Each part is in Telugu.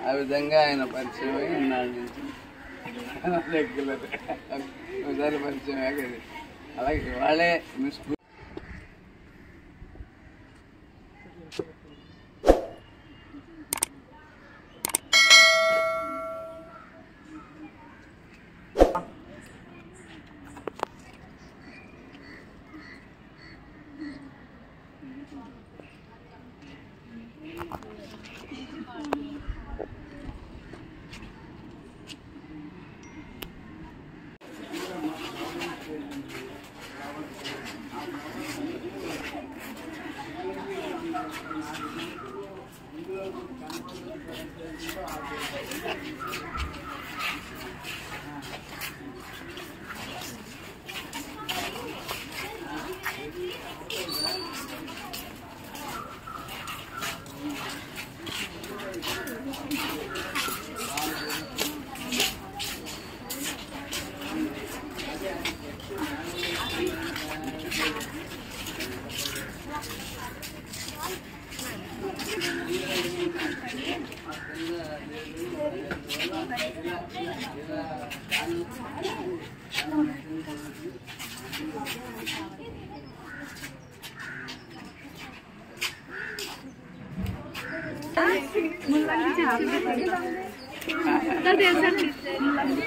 ఆ విధంగా ఆయన పరిచయం అయి ఉన్నాడు నుంచి రెగ్యులర్ ఒకసారి పరిచయం అయ్యేది. అలాగే వాళ్ళే మీ స్కూల్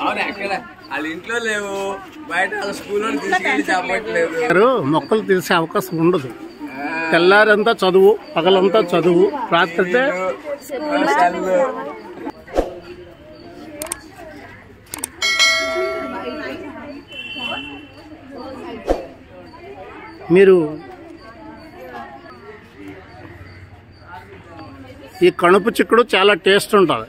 అవును ఎక్కడ వాళ్ళ ఇంట్లో లేవు, బయట వాళ్ళ స్కూల్లో తీసుకెళ్ళి చెప్పట్లేదు. మొక్కలు తెలిసే అవకాశం ఉండదు. తెల్లారంతా చదువు, పగలంతా చదువు, రాత్రి మీరు ఈ కణుపు చిక్కుడు చాలా టేస్ట్ ఉంటుంది.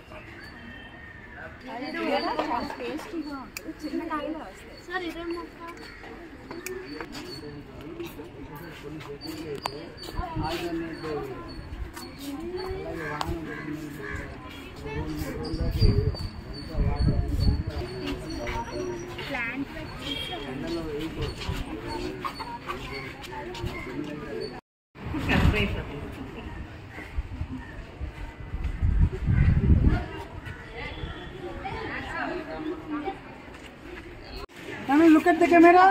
Look at the camera.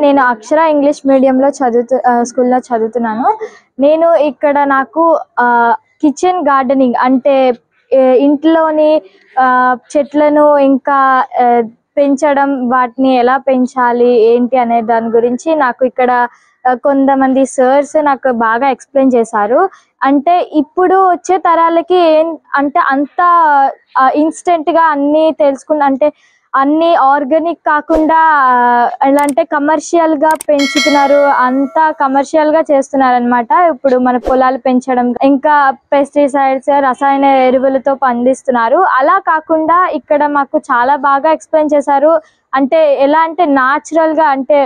నేను అక్షర ఇంగ్లీష్ మీడియంలో స్కూల్లో చదువుతున్నాను. నేను ఇక్కడ నాకు కిచెన్ గార్డెనింగ్ అంటే ఇంట్లోని చెట్లను ఇంకా పెంచడం, వాటిని ఎలా పెంచాలి ఏంటి అనే దాని గురించి నాకు ఇక్కడ కొంతమంది సర్స్ నాకు బాగా ఎక్స్ప్లెయిన్ చేశారు. అంటే ఇప్పుడు వచ్చే తరాలకి అంటే అంత ఇన్స్టెంట్గా అన్నీ అంటే అన్ని ఆర్గానిక్ కాకుండా ఎలా అంటే కమర్షియల్గా పెంచుతున్నారు, అంతా కమర్షియల్గా చేస్తున్నారు అనమాట. ఇప్పుడు మన పొలాలు పెంచడం, ఇంకా పెస్టిసైడ్స్, రసాయన ఎరువులతో పండిస్తున్నారు. అలా కాకుండా ఇక్కడ మాకు చాలా బాగా ఎక్స్ప్లెయిన్ చేశారు. అంటే ఎలా అంటే న్యాచురల్గా, అంటే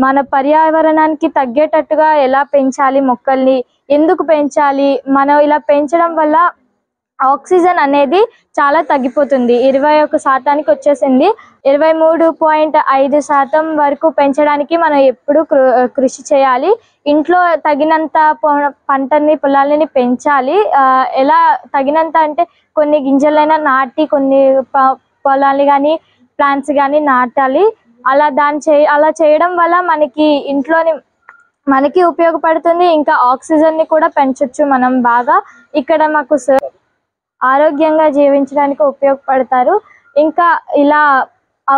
మన పర్యావరణానికి తగ్గేటట్టుగా ఎలా పెంచాలి, మొక్కల్ని ఎందుకు పెంచాలి, మనం ఇలా పెంచడం వల్ల ఆక్సిజన్ అనేది చాలా తగ్గిపోతుంది. 21% వచ్చేసింది. 23.5% వరకు పెంచడానికి మనం ఎప్పుడు కృషి చేయాలి. ఇంట్లో తగినంత పంటని, పొలాలని పెంచాలి. ఎలా తగినంత అంటే కొన్ని గింజలైనా నాటి, కొన్ని పొలాలు కానీ ప్లాంట్స్ కానీ నాటాలి. అలా చేయడం వల్ల మనకి ఇంట్లోని మనకి ఉపయోగపడుతుంది. ఇంకా ఆక్సిజన్ని కూడా పెంచొచ్చు మనం బాగా. ఇక్కడ మాకు ఆరోగ్యంగా జీవించడానికి ఉపయోగపడతారు. ఇంకా ఇలా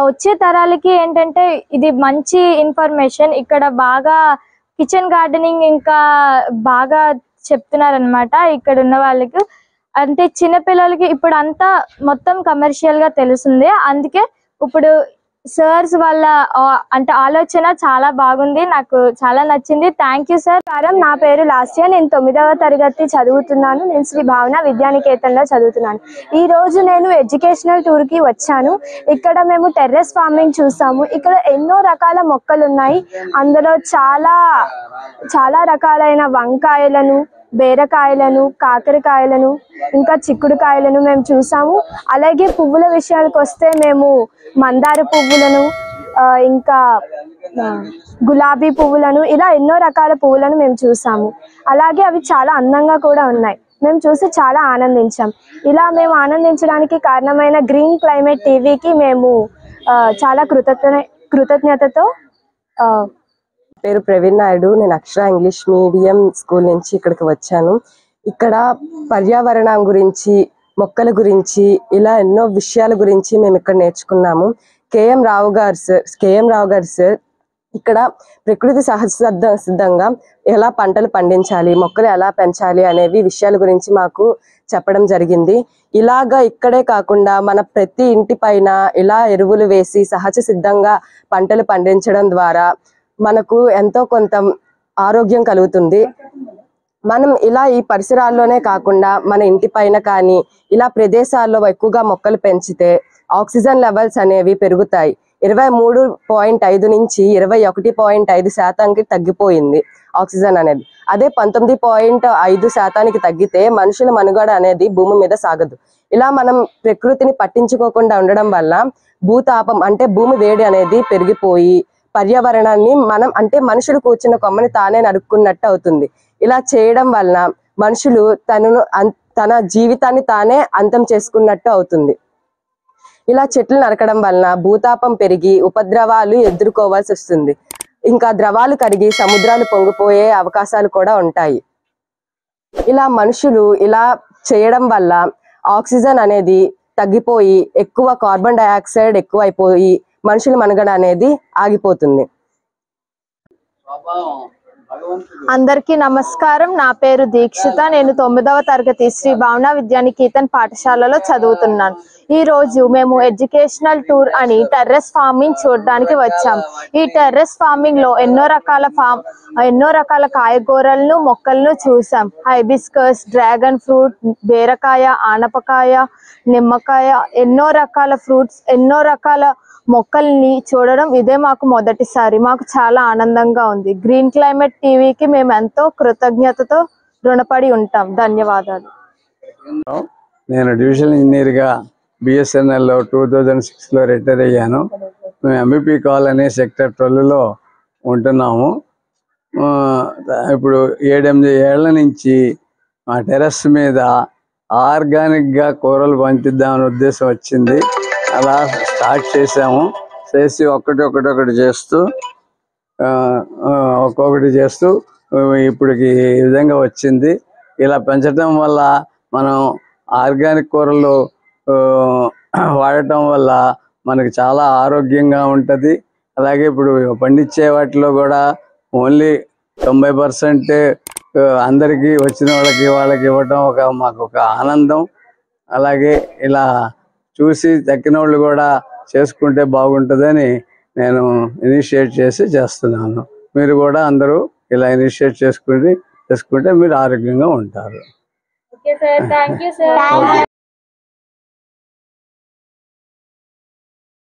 వచ్చే తరాలకి ఏంటంటే ఇది మంచి ఇన్ఫర్మేషన్. ఇక్కడ బాగా కిచెన్ గార్డెనింగ్ ఇంకా బాగా చెప్తున్నారనమాట ఇక్కడ ఉన్న వాళ్ళకి. అంటే చిన్నపిల్లలకి ఇప్పుడు అంతా మొత్తం కమర్షియల్గా తెలుస్తుంది. అందుకే ఇప్పుడు సర్స్ వాళ్ళ అంటే ఆలోచన చాలా బాగుంది, నాకు చాలా నచ్చింది. Thank you sir. నా పేరు లాస్య, నేను 9వ తరగతి చదువుతున్నాను. నేను శ్రీ భావన విద్యానికేతన్లో చదువుతున్నాను. ఈరోజు నేను ఎడ్యుకేషనల్ టూర్కి వచ్చాను. ఇక్కడ మేము టెర్రస్ ఫార్మింగ్ చూసాము. ఇక్కడ ఎన్నో రకాల మొక్కలు ఉన్నాయి. అందులో చాలా రకాలైన వంకాయలను, బీరకాయలను, కాకరకాయలను, ఇంకా చిక్కుడుకాయలను మేము చూసాము. అలాగే పువ్వుల విషయానికి వస్తే మేము మందార పువ్వులను, ఇంకా గులాబీ పువ్వులను, ఇలా ఎన్నో రకాల పువ్వులను మేము చూసాము. అలాగే అవి చాలా అందంగా కూడా ఉన్నాయి. మేము చూసి చాలా ఆనందించాం. ఇలా మేము ఆనందించడానికి కారణమైన గ్రీన్ క్లైమేట్ టీవీకి మేము చాలా కృతజ్ఞతతో. పేరు ప్రవీణ్ నాయుడు. నేను అక్షర ఇంగ్లీష్ మీడియం స్కూల్ నుంచి ఇక్కడికి వచ్చాను. ఇక్కడ పర్యావరణం గురించి, మొక్కల గురించి, ఇలా ఎన్నో విషయాల గురించి మేము ఇక్కడ నేర్చుకున్నాము. కేఎం రావు గారు సార్ ఇక్కడ ప్రకృతి సిద్ధంగా ఎలా పంటలు పండించాలి, మొక్కలు ఎలా పెంచాలి అనేవి విషయాల గురించి మాకు చెప్పడం జరిగింది. ఇలాగా ఇక్కడే కాకుండా మన ప్రతి ఇంటి పైన ఇలా ఎరువులు వేసి సహజ సిద్ధంగా పంటలు పండించడం ద్వారా మనకు ఎంతో కొంత ఆరోగ్యం కలుగుతుంది. మనం ఇలా ఈ పరిసరాల్లోనే కాకుండా మన ఇంటి పైన కానీ ఇలా ప్రదేశాల్లో ఎక్కువగా మొక్కలు పెంచితే ఆక్సిజన్ లెవెల్స్ అనేవి పెరుగుతాయి. 23.5 నుంచి 21.5% తగ్గిపోయింది ఆక్సిజన్ అనేది. అదే 19.5% తగ్గితే మనుషుల మనుగడ అనేది భూమి మీద సాగదు. ఇలా మనం ప్రకృతిని పట్టించుకోకుండా ఉండడం వల్ల భూతాపం అంటే భూమి వేడి అనేది పెరిగిపోయి పర్యావరణాన్ని మనం అంటే మనుషులు కూర్చున్న కొమ్మని తానే నరుక్కున్నట్టు అవుతుంది. ఇలా చేయడం వలన మనుషులు తన జీవితాన్ని తానే అంతం చేసుకున్నట్టు అవుతుంది. ఇలా చెట్లు నరకడం వలన భూతాపం పెరిగి ఉపద్రవాలు ఎదుర్కోవాల్సి వస్తుంది. ఇంకా ద్రవాలు కరిగి సముద్రాలు పొంగిపోయే అవకాశాలు కూడా ఉంటాయి. ఇలా మనుషులు ఇలా చేయడం వల్ల ఆక్సిజన్ అనేది తగ్గిపోయి ఎక్కువ కార్బన్ డైఆక్సైడ్ ఎక్కువైపోయి మనుషుల మనుగడ అనేది ఆగిపోతుంది. అందరికీ నమస్కారం. నా పేరు దీక్షిత. నేను 9వ తరగతి శ్రీ భావన విద్యానికేతన్ పాఠశాలలో చదువుతున్నాను. ఈ రోజు మేము ఎడ్యుకేషనల్ టూర్ అని టెర్రస్ ఫార్మింగ్ చూడడానికి వచ్చాం. ఈ టెర్రస్ ఫార్మింగ్ లో ఎన్నో రకాల కాయగూరలను, మొక్కలను చూసాం. హైబిస్కస్, డ్రాగన్ ఫ్రూట్, బీరకాయ, ఆనపకాయ, నిమ్మకాయ, ఎన్నో రకాల ఫ్రూట్స్, ఎన్నో రకాల మొక్కల్ని చూడడం ఇదే మాకు మొదటిసారి. మాకు చాలా ఆనందంగా ఉంది. గ్రీన్ క్లైమేట్ టీవీకి మేము ఎంతో కృతజ్ఞతతో రుణపడి ఉంటాం. ధన్యవాదాలు. నేను డివిజనల్ ఇంజనీర్గా బిఎస్ఎన్ఎల్లో 2006లో రిటైర్ అయ్యాను. మేము ఎంబీపీ కాలనీ సెక్టర్ 12లో ఉంటున్నాము. ఇప్పుడు 7-8 ఏళ్ల నుంచి మా టెర్రస్ మీద ఆర్గానిక్గా కూరలు పంచిద్దామనే ఉద్దేశం వచ్చింది. అలా స్టార్ట్ చేసాము. చేసి ఒక్కొక్కటి చేస్తూ ఒక్కొక్కటి చేస్తూ ఇప్పటికి ఈ విధంగా వచ్చింది. ఇలా పెంచడం వల్ల మనం ఆర్గానిక్ కూరలు వాడటం వల్ల మనకి చాలా ఆరోగ్యంగా ఉంటుంది. అలాగే ఇప్పుడు పండించే వాటిలో కూడా ఓన్లీ 90% అందరికీ వచ్చిన వాళ్ళకి ఇవ్వటం మాకు ఒక ఆనందం. అలాగే ఇలా చూసి తక్కిన వాళ్ళు కూడా చేసుకుంటే బాగుంటుందని నేను ఇనిషియేట్ చేస్తున్నాను. మీరు కూడా అందరూ ఇలా ఇనిషియేట్ చేసుకుంటే మీరు ఆరోగ్యంగా ఉంటారు.